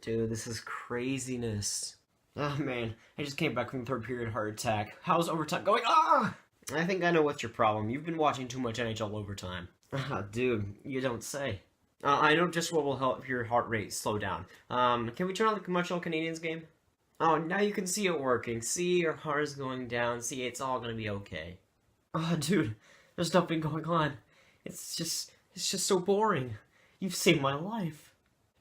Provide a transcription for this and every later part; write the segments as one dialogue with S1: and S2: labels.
S1: Dude, this is craziness. Oh man, I just came back from the third period heart attack. How's overtime going? Ah! I think I know what's your problem. You've been watching too much NHL overtime. Ah, dude, you don't say. I know just what will help your heart rate slow down. Can we turn on the Montreal Canadiens game? Oh, now you can see it working. See, your heart is going down. See, it's all gonna be okay. Oh, dude, there's nothing going on. It's just so boring. You've saved my life.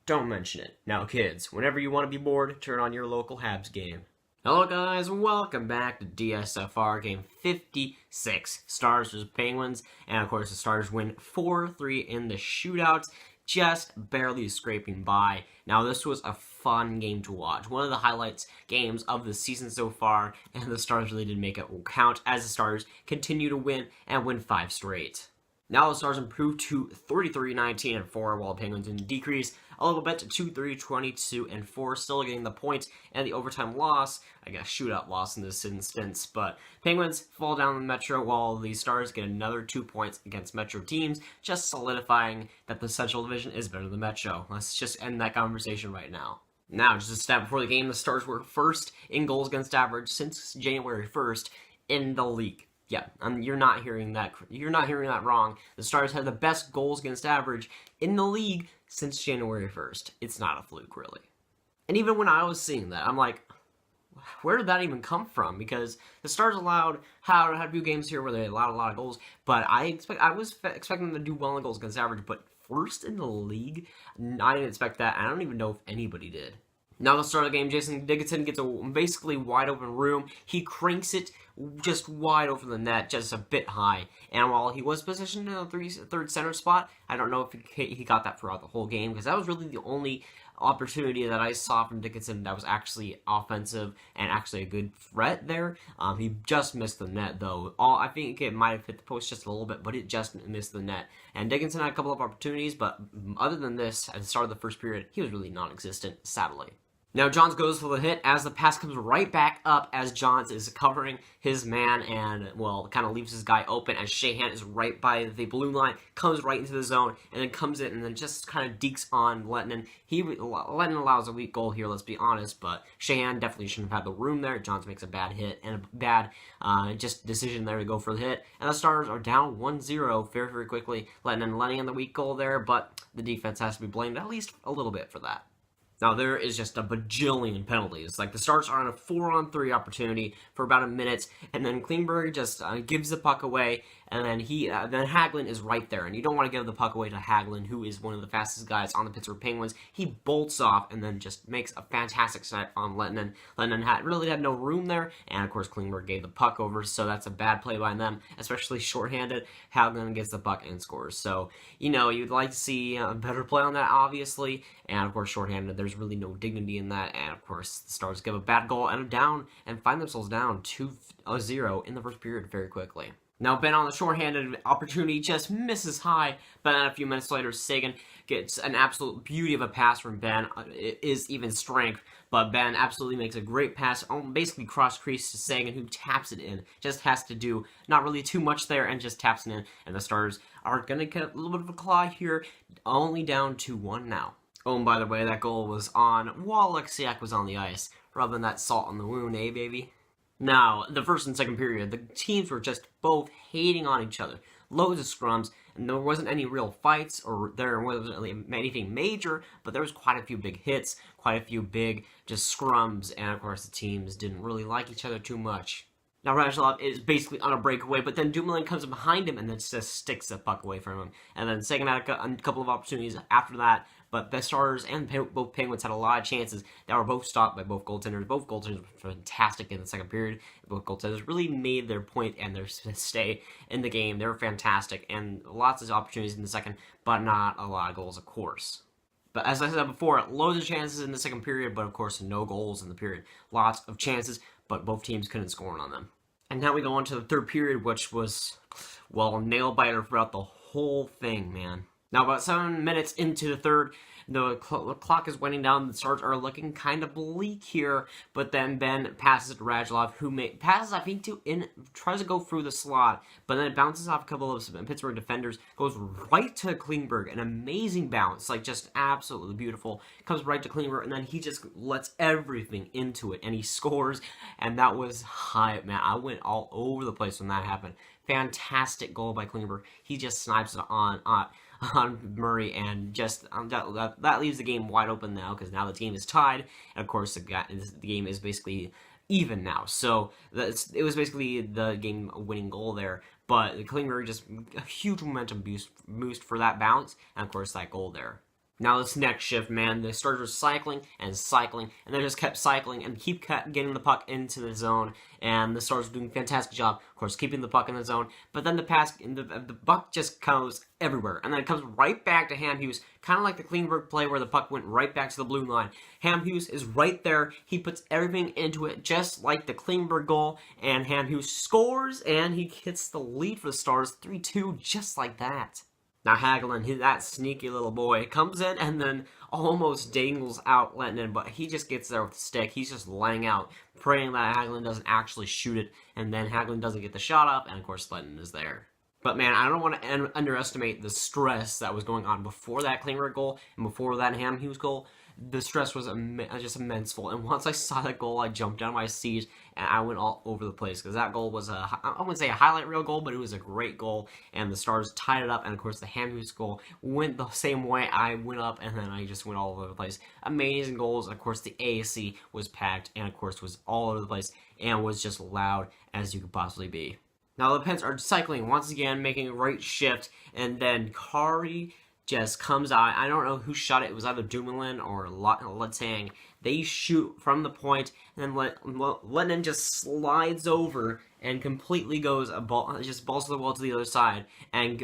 S1: Don't mention it. Now, kids, whenever you want to be bored, turn on your local Habs game. Hello, guys. Welcome back to DSFR game 56. Stars vs. Penguins. And, of course, the Stars win 4-3 in the shootout, just barely scraping by. Now, this was a fun game to watch. One of the highlights games of the season so far, and the Stars really did make it count as the Stars continue to win and win 5 straight. Now the Stars improved to 33-19-4, while the Penguins didn't decrease a little bit to 2-3-22-4, still getting the points and the overtime loss, I guess shootout loss in this instance, but Penguins fall down the Metro while the Stars get another 2 points against Metro teams, just solidifying that the Central Division is better than Metro. Let's just end that conversation right now. Now, just a stat before the game, the Stars were first in goals against average since January 1st in the league. Yeah, you're not hearing that. You're not hearing that wrong. The Stars have the best goals against average in the league since January 1st. It's not a fluke, really. And even when I was seeing that, I'm like, where did that even come from? Because the Stars had a few games here where they allowed a lot of goals, but I was expecting them to do well in goals against average. But first in the league, I didn't expect that. I don't even know if anybody did. Now the start of the game, Jason Dickinson gets a basically wide open room. He cranks it just wide over the net, just a bit high. And while he was positioned in the third center spot, I don't know if he got that throughout the whole game, because that was really the only opportunity that I saw from Dickinson that was actually offensive and actually a good threat there. He just missed the net, though. I think it might have hit the post just a little bit, but it just missed the net. And Dickinson had a couple of opportunities, but other than this, at the start of the first period, he was really non-existent, sadly. Now Johns goes for the hit as the pass comes right back up as Johns is covering his man and, well, kind of leaves his guy open as Sheahan is right by the blue line, comes right into the zone, and then comes in and then just kind of dekes on Lettinen. Lettinen allows a weak goal here, let's be honest, but Sheahan definitely shouldn't have had the room there. Johns makes a bad hit and a bad just decision there to go for the hit. And the Stars are down 1-0 very, very quickly. Lettinen letting in the weak goal there, but the defense has to be blamed at least a little bit for that. Now, there is just a bajillion penalties. Like, the Stars are on a 4-on-3 opportunity for about a minute, and then Klingberg just gives the puck away, and then then Hagelin is right there. And you don't want to give the puck away to Hagelin, who is one of the fastest guys on the Pittsburgh Penguins. He bolts off and then just makes a fantastic set on Lettinen. Lettinen really had no room there, and of course Klingberg gave the puck over, so that's a bad play by them, especially shorthanded. Hagelin gets the puck and scores. So, you'd like to see a better play on that, obviously, and of course shorthanded, there's really no dignity in that, and of course the Stars give a bad goal and find themselves down 2-0 in the first period very quickly. Now, Ben on the shorthanded opportunity just misses high, but then a few minutes later, Sagan gets an absolute beauty of a pass from Ben. It is even strength, but Ben absolutely makes a great pass, basically cross-crease to Sagan, who taps it in. Just has to do not really too much there and just taps it in, and the Stars are going to get a little bit of a claw here, only down 2-1 now. Oh, and by the way, that goal was on while Alexiak was on the ice, rather than that salt on the wound, eh, baby? Now, the first and second period, the teams were just both hating on each other. Loads of scrums, and there wasn't any real fights, or there wasn't really anything major, but there was quite a few big hits, quite a few big just scrums, and of course the teams didn't really like each other too much. Now, Radulov is basically on a breakaway, but then Dumoulin comes behind him and then just sticks the puck away from him. And then Sagan had a couple of opportunities after that, but the Stars and both Penguins had a lot of chances that were both stopped by both goaltenders. Both goaltenders were fantastic in the second period. Both goaltenders really made their point and their stay in the game. They were fantastic, and lots of opportunities in the second, but not a lot of goals, of course. But as I said before, loads of chances in the second period, but of course no goals in the period. Lots of chances, but both teams couldn't score on them. And now we go on to the third period, which was, well, a nail-biter throughout the whole thing, man. Now, about 7 minutes into the third, The clock is winding down. The Stars are looking kind of bleak here, but then Ben passes to Radulov, who passes, I think, tries to go through the slot, but then it bounces off a couple of Pittsburgh defenders, goes right to Klingberg. An amazing bounce, like just absolutely beautiful. Comes right to Klingberg, and then he just lets everything into it, and he scores, and that was high. Man, I went all over the place when that happened. Fantastic goal by Klingberg. He just snipes it on Murray, and just that leaves the game wide open now, because now the team is tied, and of course the game is basically even now. So it was basically the game-winning goal there, but Klingberg just a huge momentum boost for that bounce, and of course that goal there. Now this next shift, man, the Stars were cycling, and they just kept cycling and keep getting the puck into the zone, and the Stars were doing a fantastic job, of course, keeping the puck in the zone, but then the puck just goes everywhere, and then it comes right back to Hamhuis, kind of like the Klingberg play where the puck went right back to the blue line. Hamhuis is right there, he puts everything into it, just like the Klingberg goal, and Hamhuis scores, and he gets the lead for the Stars, 3-2, just like that. Now Hagelin, that sneaky little boy, comes in and then almost dangles out Lettinen, but he just gets there with the stick. He's just laying out, praying that Hagelin doesn't actually shoot it, and then Hagelin doesn't get the shot up, and of course Lettinen is there. But man, I don't want to underestimate the stress that was going on before that Klingberg goal and before that Hamhuis goal. The stress was just immenseful, and once I saw that goal, I jumped out of my seat, and I went all over the place, because that goal was I wouldn't say a highlight reel goal, but it was a great goal, and the Stars tied it up, and of course the Hamhuis goal went the same way. I went up, and then I just went all over the place. Amazing goals. Of course the AAC was packed, and of course was all over the place, and was just loud as you could possibly be. Now the Pens are cycling once again, making a great shift, and then Kari just comes out. I don't know who shot it. It was either Dumoulin or Letang. They shoot from the point, and then Lettinen just slides over and completely goes just balls to the wall to the other side. And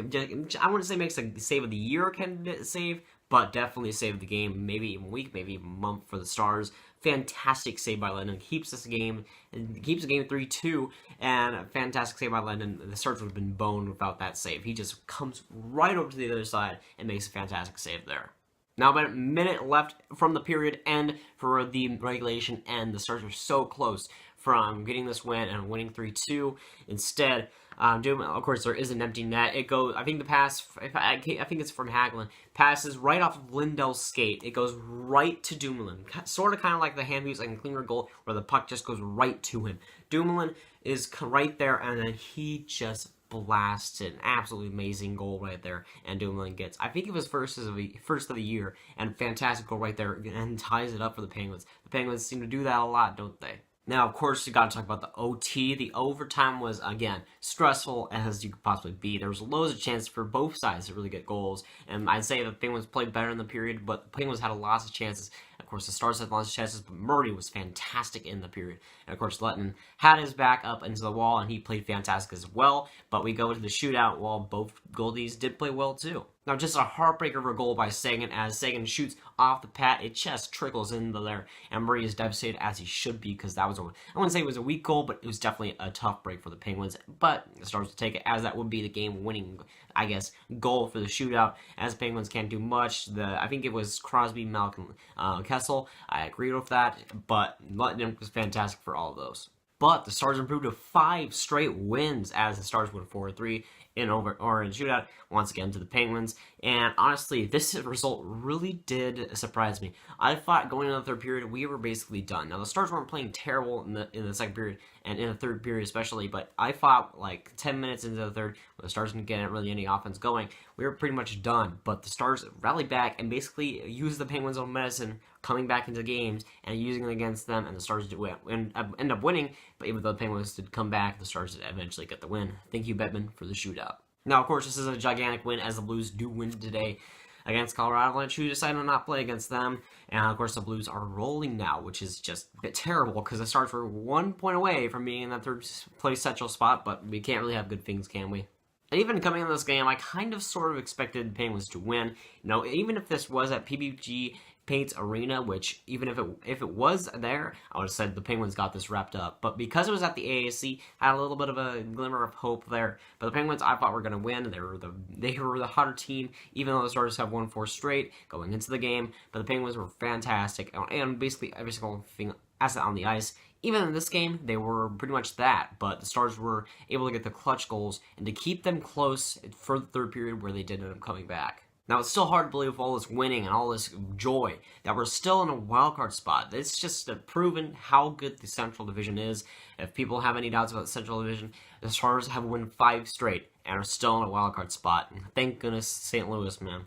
S1: I wouldn't say makes a save of the year candidate save, but definitely a save of the game. Maybe even a week, maybe even a month for the Stars. Fantastic save by Lettinen. Keeps the game 3-2, and a fantastic save by Lettinen. The Stars would have been boned without that save. He just comes right over to the other side and makes a fantastic save there. Now about a minute left from the period end for the regulation end. The Stars are so close from getting this win and winning 3-2. Instead, of course, there is an empty net. It goes, I think the pass, I think it's from Hagelin, passes right off of Lindell's skate. It goes right to Dumoulin. Sort of kind of like the Hamhuis and Klingberg goal, where the puck just goes right to him. Dumoulin is right there, and then he just blasted an absolutely amazing goal right there, and Dumoulin gets, I think it was first of the year, and fantastic goal right there, and ties it up for the Penguins. The Penguins seem to do that a lot, don't they? Now, of course, you got to talk about the OT. The overtime was, again, stressful as you could possibly be. There was loads of chances for both sides to really get goals, and I'd say the Penguins played better in the period, but the Penguins had lots of chances. Of course, the Stars had lots of chances, but Murray was fantastic in the period. And of course, Lettinen had his back up into the wall, and he played fantastic as well. But we go to the shootout while both goalies did play well too. Now, just a heartbreaker of a goal by Sagan, as Sagan shoots off the pad. It just trickles into there, and Murray is devastated, as he should be, because that was I wouldn't say it was a weak goal, but it was definitely a tough break for the Penguins. But the Stars will take it, as that would be the game-winning, I guess, goal for the shootout, as the Penguins can't do much. I think it was Crosby, Malcolm, Kessel. I agree with that, but Lettinen was fantastic for all of those. But the Stars improved to 5 straight wins, as the Stars won 4-3 in shootout once again to the Penguins. And honestly, this result really did surprise me. I thought going into the third period we were basically done. Now the Stars weren't playing terrible in the second period and in the third period especially, but I thought like 10 minutes into the third, when the Stars didn't get really any offense going, we were pretty much done. But the Stars rallied back and basically used the Penguins' own medicine, coming back into games and using it against them, and the Stars did end up winning. But even though the Penguins did come back, the Stars did eventually get the win. Thank you, Bettman, for the shootout. Now, of course, this is a gigantic win, as the Blues do win today against Colorado Avalanche, who decided to not play against them. And, of course, the Blues are rolling now, which is just a bit terrible, because the Stars were 1 point away from being in that third place central spot, but we can't really have good things, can we? And even coming into this game, I kind of sort of expected the Penguins to win. You know, even if this was at PPG paint arena, which even if it was there, I would have said the Penguins got this wrapped up. But because it was at the AAC, I had a little bit of a glimmer of hope there. But the Penguins, I thought were going to win. They were the hotter team, even though the Stars have won 4 straight going into the game. But the Penguins were fantastic, and basically every single thing asset on the ice. Even in this game, they were pretty much that, but the Stars were able to get the clutch goals and to keep them close for the third period where they did end up coming back. Now, it's still hard to believe with all this winning and all this joy that we're still in a wildcard spot. It's just proven how good the Central Division is. If people have any doubts about the Central Division, the Stars have won 5 straight and are still in a wildcard spot. Thank goodness, St. Louis, man.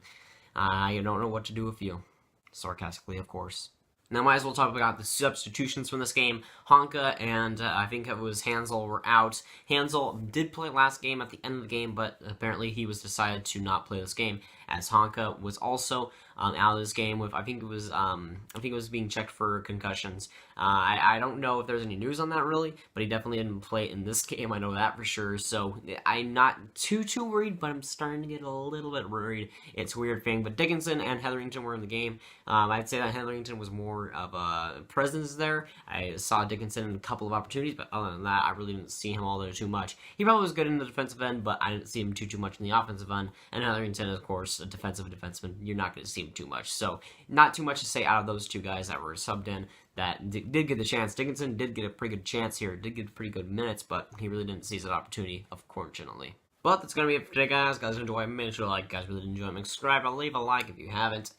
S1: I don't know what to do with you. Sarcastically, of course. Now, might as well talk about the substitutions from this game. Honka and I think it was Hansel were out. Hansel did play last game at the end of the game, but apparently he was decided to not play this game, as Honka was also out of this game with I think it was being checked for concussions. I don't know if there's any news on that really, but he definitely didn't play in this game. I know that for sure. So I'm not too worried, but I'm starting to get a little bit worried. It's a weird thing. But Dickinson and Hetherington were in the game. I'd say that Hetherington was more of a presence there. I saw Dickinson in a couple of opportunities, but other than that, I really didn't see him all there too much. He probably was good in the defensive end, but I didn't see him too much in the offensive end. And Hetherington, of course, a defenseman, you're not going to see him too much. So not too much to say out of those two guys that were subbed in that did get the chance. Dickinson did get a pretty good chance here, did get pretty good minutes, but he really didn't seize that opportunity, unfortunately. But that's going to be it for today, guys. Guys, enjoy. Make sure to like. Guys, really enjoy. Make subscribe. I'll leave a like if you haven't.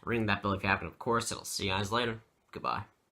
S1: Ring that bell if you haven't, of course. And I'll see you guys later. Goodbye.